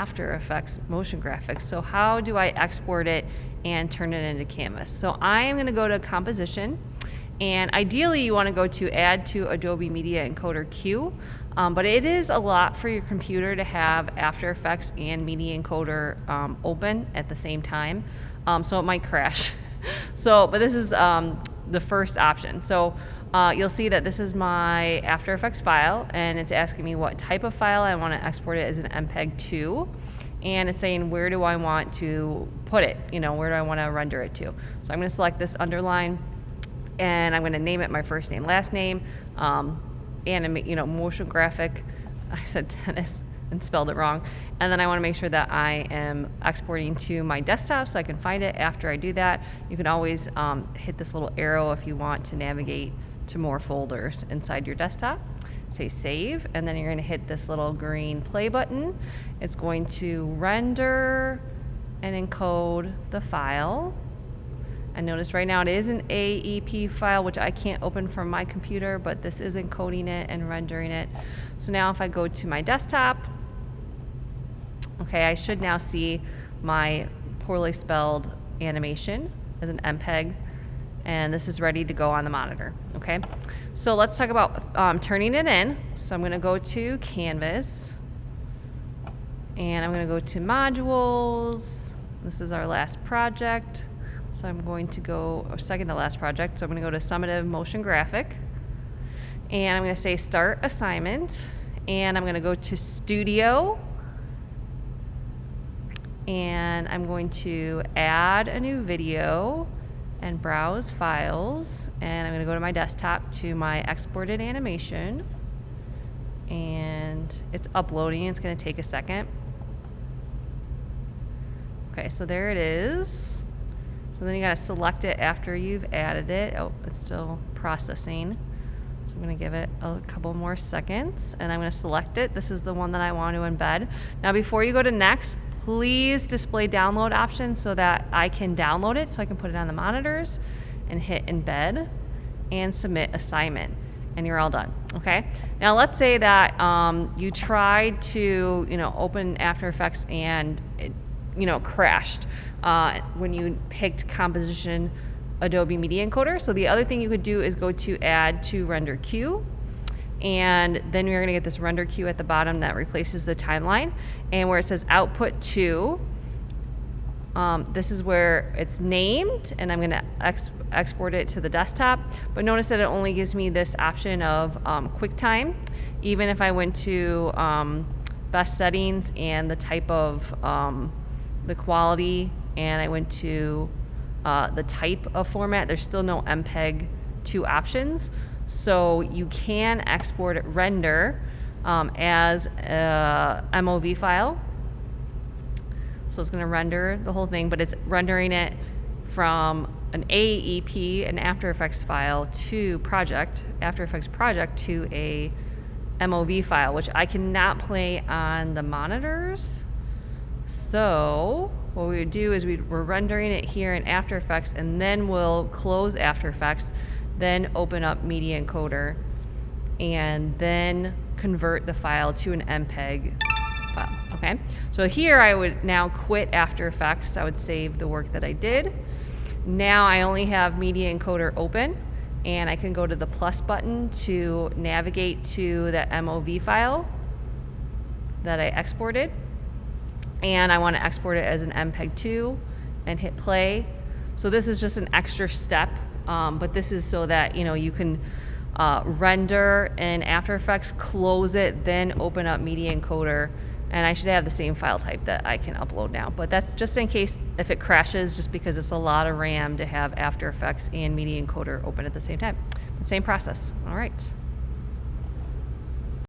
After Effects motion graphics. So how do I export it and turn it into canvas? So I am going to go to Composition, and ideally you want to go to Add to Adobe Media Encoder Queue, but it is a lot for your computer to have After Effects and Media Encoder open at the same time, so it might crash. But this is the first option. So you'll see that this is my After Effects file, and it's asking me what type of file I want to export it as an MPEG2, and it's saying where do I want to put it, where do I want to render it to. So I'm going to select this underline, and I'm going to name it my first name, last name, motion graphic. I said tennis and spelled it wrong. And then I want to make sure that I am exporting to my desktop so I can find it. After I do that, you can always hit this little arrow if you want to navigate to more folders inside your desktop. Say save, and then you're going to hit this little green play button. It's going to render and encode the file. And notice right now it is an AEP file, which I can't open from my computer, but this is encoding it and rendering it. So now if I go to my desktop, okay, I should now see my poorly spelled animation as an MPEG, and this is ready to go on the monitor. Okay, so let's talk about turning it in. So I'm going to go to Canvas, and I'm going to go to Modules. This is our last project. So I'm going to go, or second to last project, so I'm going to go to Summative Motion Graphic, and I'm going to say Start Assignment, and I'm going to go to Studio, and I'm going to add a new video and browse files, and I'm going to go to my desktop to my exported animation, and it's uploading. It's going to take a second. Okay, so there it is. So then you got to select it after you've added it. Oh, it's still processing. So I'm going to give it a couple more seconds, and I'm going to select it. This is the one that I want to embed. Now before you go to next, please display download option so that I can download it, so I can put it on the monitors, and hit embed and submit assignment, and you're all done. Okay, now let's say that you tried to open After Effects and it crashed when you picked Composition Adobe Media Encoder. So the other thing you could do is go to Add to Render Queue, and then you're going to get this render queue at the bottom that replaces the timeline, and where it says output to, this is where it's named, and I'm going to export it to the desktop. But notice that it only gives me this option of QuickTime. Even if I went to best settings and the type of the quality, and I went to the type of format, there's still no MPEG2 options. So you can export it, render as a MOV file. So it's going to render the whole thing, but it's rendering it from an AEP, an After Effects file, to After Effects project to a MOV file, which I cannot play on the monitors. So what we would do is we're rendering it here in After Effects, and then we'll close After Effects, then open up Media Encoder, and then convert the file to an MPEG file. Okay, so here I would now quit After Effects. I would save the work that I did. Now I only have Media Encoder open, and I can go to the plus button to navigate to that MOV file that I exported, and I want to export it as an MPEG2 and hit play. So this is just an extra step, but this is so that you can render in After Effects, close it, then open up Media Encoder, and I should have the same file type that I can upload now. But that's just in case if it crashes, just because it's a lot of RAM to have After Effects and Media Encoder open at the same time. But same process. All right.